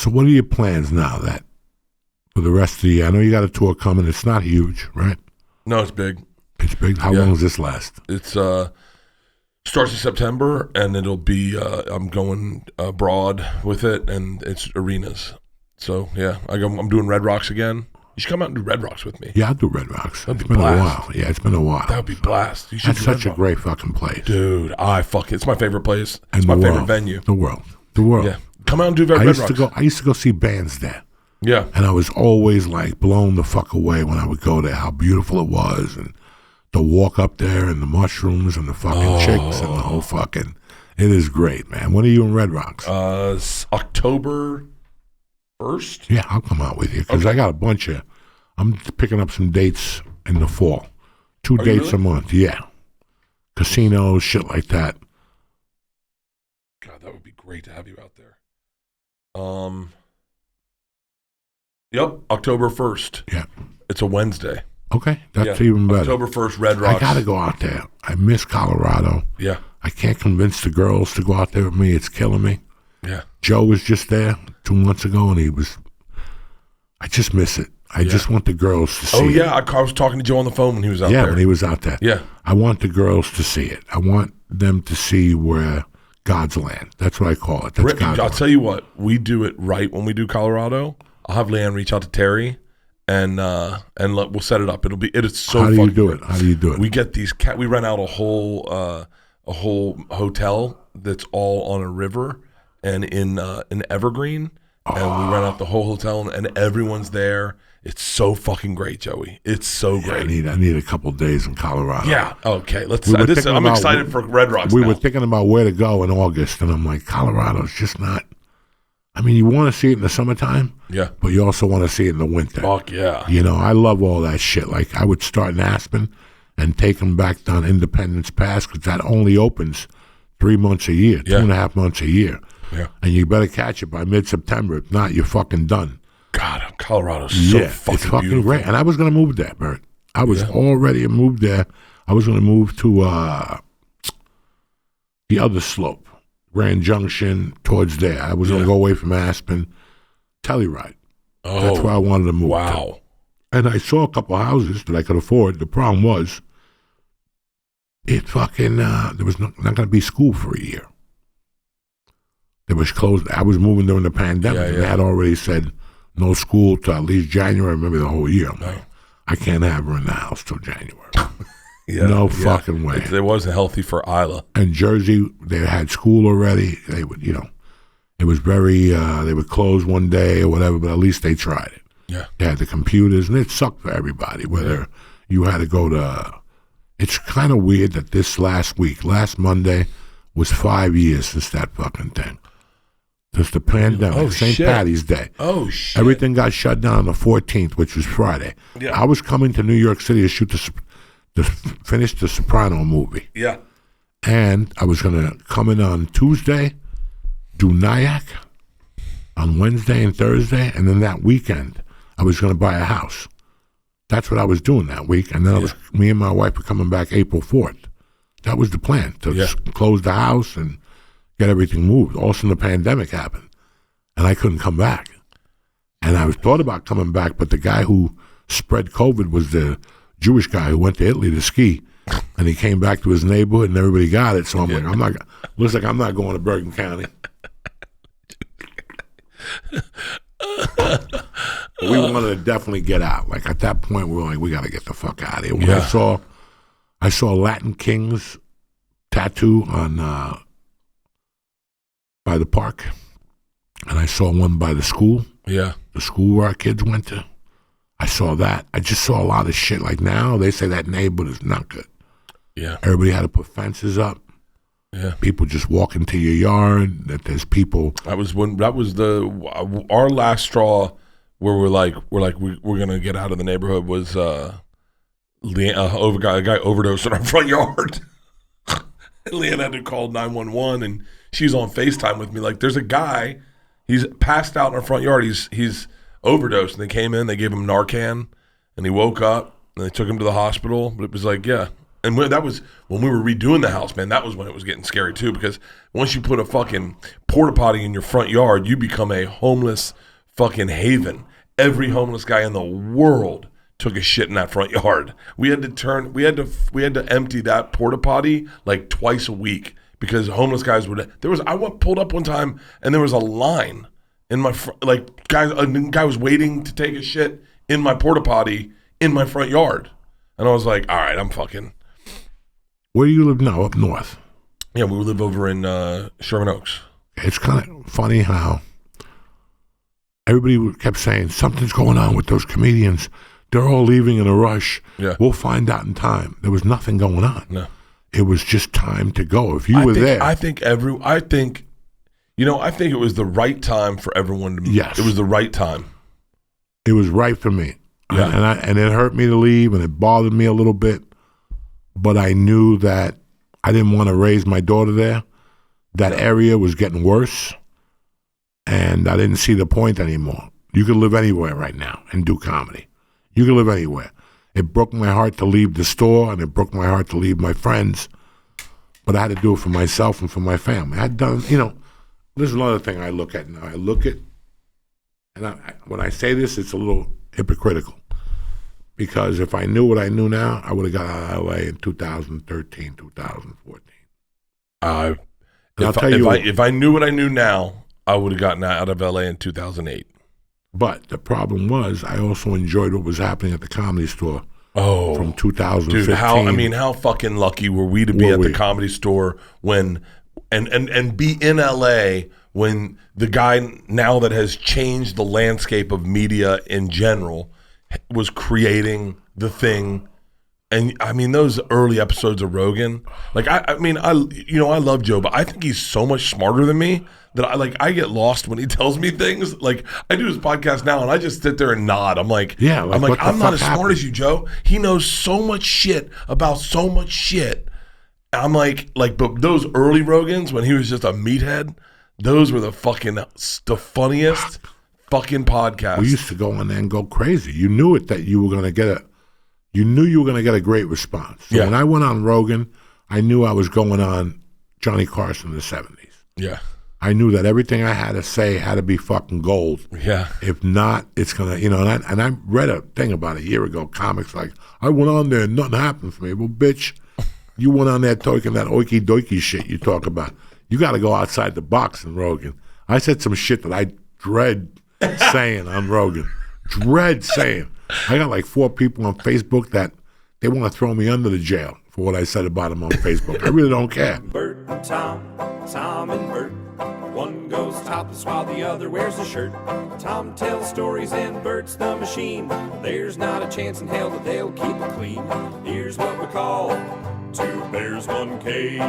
So what are your plans now that for the rest of the year? I know you got a tour coming. It's not huge, right? No, it's big. It's big. How long does this last? It's starts in September, and it'll be. I'm going abroad with it, and it's arenas. So yeah, I'm doing Red Rocks again. You should come out and do Red Rocks with me. Yeah, I'll do Red Rocks. That'd It's be been blast. a while. Yeah, it's been a while. That would be blast. You should That's do such Red a great fucking place, dude. It's my favorite place. It's And my the favorite world. venue. The world. Yeah, come out and do Red I Rocks. used to go see bands there. Yeah, And I was always like blown the fuck away when I would go there, how beautiful it was, and the walk up there and the mushrooms and the fucking chicks and the whole fucking, it is great, man. When are you in Red Rocks? it's October 1st. Yeah, I'll come out with you because I got a bunch of, I'm picking up some dates in the fall. 2 dates really? a month, yeah. Casinos, shit like that. God, that would be great to have you out there. Yep, October 1st. Yeah. It's a Wednesday. Okay, that's Yeah, even better. October 1st, Red Rocks. I got to go out there. I miss Colorado. Yeah, I can't convince the girls to go out there with me. It's killing me. yeah. Joe was just there 2 months ago, and I just miss it. I just want the girls to see it. Oh, yeah, I was talking to Joe on the phone when he was out there. Yeah, when he was out there. Yeah. I want the girls to see it. I want them to see where God's land. That's what I call it. That's Rick, God's I'll land. tell you what, we do it right when we do Colorado. I'll have Leanne reach out to Terry, and we'll set it up. It is so How do fun. you do it? How do you do it? We get these we rent out a whole hotel that's all on a river and in Evergreen, and we rent out the whole hotel and everyone's there. It's so fucking great, Joey. It's so great. I need a couple days in Colorado. Yeah. Okay. Let's. We were thinking I'm about- excited for Red Rocks. We now. were thinking about where to go in August, and I'm like, Colorado's just not. I mean, you want to see it in the summertime, Yeah. but you also want to see it in the winter. Fuck yeah. You know, I love all that shit. Like, I would start in Aspen and take them back down Independence Pass because that only opens 3 months a year, Yeah. 2.5 months a year. Yeah. And you better catch it by mid-September. If not, you're fucking done. God, Colorado's so fucking it's fucking beautiful. great. And I was going to move there, Bert. I was already moved there. I was going to move to the other slope, Grand Junction, towards there. I was going to go away from Aspen. Telluride. Oh, That's where I wanted to move wow. to. And I saw a couple of houses that I could afford. The problem was, it fucking, there was not going to be school for a year. It was closed. I was moving during the pandemic, and they had already said no school till at least January. I remember the whole year. I'm like, I can't have her in the house till January. No fucking way. It wasn't healthy for Isla. And Jersey, they had school already. They would, it was very, they would close one day or whatever, but at least they tried it. Yeah. They had the computers, and it sucked for everybody, whether you had to go to, it's kind of weird that this last Monday, was 5 years since that fucking thing. Since the pandemic, St. Patty's Day. Oh, shit. Everything got shut down on the 14th, which was Friday. Yeah. I was coming to New York City to shoot to finish the Soprano movie. Yeah. And I was going to come in on Tuesday, do Nyack on Wednesday and Thursday, and then that weekend, I was going to buy a house. That's what I was doing that week. And then me and my wife were coming back April 4th. That was the plan, to just close the house and get everything moved. All of a sudden, the pandemic happened, and I couldn't come back. And I was thought about coming back, but the guy who spread COVID was the Jewish guy who went to Italy to ski, and he came back to his neighborhood, and everybody got it. So I'm like, looks like I'm not going to Bergen County. We wanted to definitely get out. Like, at that point, we were like, we got to get the fuck out of here. When I saw Latin Kings tattoo on by the park, and I saw one by the school. Yeah. The school where our kids went to. I saw that. I just saw a lot of shit. Like, now they say that neighborhood is not good. Yeah. Everybody had to put fences up. Yeah. People just walk into your yard. That there's people. That was our last straw where we're gonna get out of the neighborhood was a guy overdosed in our front yard. Leanne had to call 911, and she's on FaceTime with me. Like, there's a guy, he's passed out in our front yard. He's overdosed, and they came in, they gave him Narcan, and he woke up, and they took him to the hospital. But it was like, And that was when we were redoing the house, man. That was when it was getting scary too, because once you put a fucking porta potty in your front yard, you become a homeless fucking haven. Every homeless guy in the world took a shit in that front yard. We had to empty that porta potty like twice a week because homeless guys pulled up one time and there was a line in my a guy was waiting to take a shit in my porta potty in my front yard, and I was like, all right, I'm fucking. Where do you live now? Up north? Yeah, we live over in Sherman Oaks. It's kind of funny how everybody kept saying something's going on with those comedians. They're all leaving in a rush. Yeah. We'll find out in time. There was nothing going on. No. It was just time to go. If you were there. I think it was the right time for everyone to meet. Yes. It was the right time. It was right for me. Yeah. And it hurt me to leave, and it bothered me a little bit. But I knew that I didn't want to raise my daughter there. That area was getting worse, and I didn't see the point anymore. You could live anywhere right now and do comedy. You could live anywhere. It broke my heart to leave the store, and it broke my heart to leave my friends. But I had to do it for myself and for my family. I'd done, this is another thing I look at now. I look at, and when I say this, it's a little hypocritical. Because if I knew what I knew now, I would have got out of LA in 2013, 2014. If I knew what I knew now, I would have gotten out of LA in 2008. But the problem was, I also enjoyed what was happening at the Comedy Store. Oh, from 2015. Dude, how fucking lucky were we to be at the Comedy Store when, and be in LA when the guy now that has changed the landscape of media in general was creating the thing. And I mean, those early episodes of Rogan, like I love Joe, but I think he's so much smarter than me that I get lost when he tells me things. Like I do his podcast now and I just sit there and nod. I'm like, I'm not as smart as you, Joe. He knows so much shit about so much shit. I'm like, but those early Rogans when he was just a meathead, those were the funniest fucking podcasts. We used to go on there and go crazy. You knew it that you were going to get a great response. So when I went on Rogan, I knew I was going on Johnny Carson in the 70s. Yeah. I knew that everything I had to say had to be fucking gold. Yeah. If not, it's going to, and I read a thing about a year ago, comics like, I went on there and nothing happened for me. Well, bitch, you went on there talking that oiky doiky shit you talk about. You got to go outside the box in Rogan. I said some shit that I dread saying on Rogan. Dread saying. I got like 4 people on Facebook that they want to throw me under the jail for what I said about them on Facebook. I really don't care. Bert and Tom, Tom and Bert. One goes topless while the other wears a shirt. Tom tells stories and Bert's the machine. There's not a chance in hell that they'll keep it clean. Here's what we call 2 bears, 1 cave.